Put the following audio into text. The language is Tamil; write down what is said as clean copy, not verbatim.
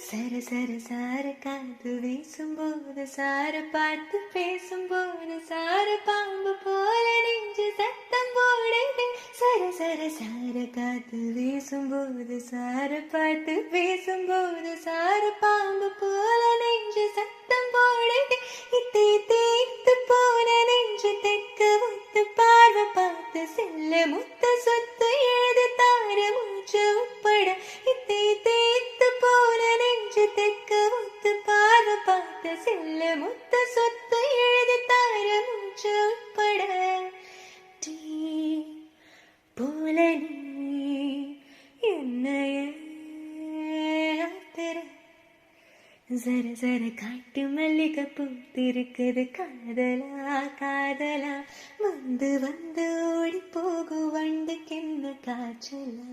சர சர சார காத்து வீசும்போது சார பார்த்து பேசும்போது சார பாம்பு போல நெஞ்சு சத்தம் போடுது. சர சர சார காத்து வீசும்போது சார பார்த்து பேசும்போது சார பாம்பு போல நெஞ்சு சத்தம் போடுது. இத்தை தேய்த்து போன நெஞ்சு தெக்க முத்து பார்வை பார்த்து செல்ல முத்த சொத்து எழுது தார மூச்சு உட்பட. இத்தை தேய்த்து போன நெஞ்சு தெக்க முத்து பார்வை பார்த்து செல்ல முத்த சொத்து எழுது தார மூச்சு உட்பட. டீ போல நீ என்னைய ஜர ஜர காட்டு மல்லிகை பூத்திருக்குது காதலா காதலா வந்து வந்து ஓடி போகும் வண்டுக்கு என்ன காய்ச்சலா.